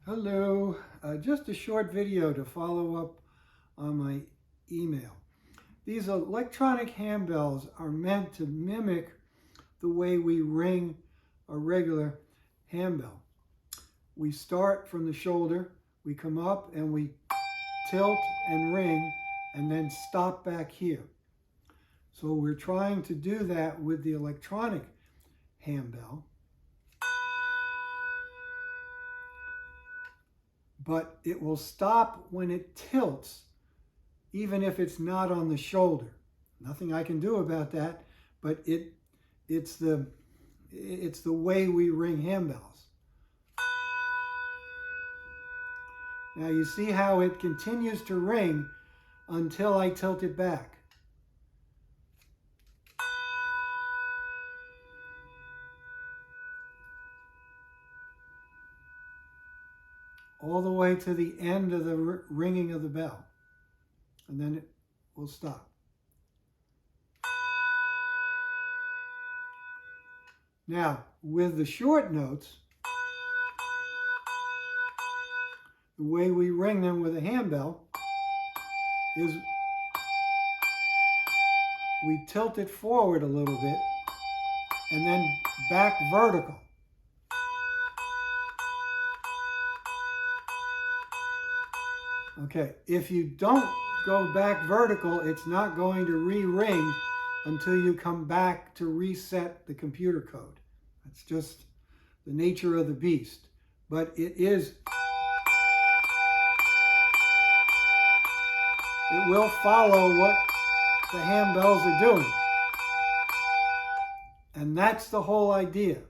Hello, just a short video to follow up on my email. These electronic handbells are meant to mimic the way we ring a regular handbell. We start from the shoulder, we come up and we tilt and ring and then stop back here. So we're trying to do that with the electronic handbell. But it will stop when it tilts, even if it's not on the shoulder. Nothing I can do about that, but it's the way we ring handbells. Now you see how it continues to ring until I tilt it back. All the way to the end of the ringing of the bell. And then it will stop. Now, with the short notes, the way we ring them with a handbell is we tilt it forward a little bit and then back vertical. Okay, if you don't go back vertical, it's not going to re-ring until you come back to reset the computer code. That's just the nature of the beast. But it will follow what the handbells are doing. And that's the whole idea.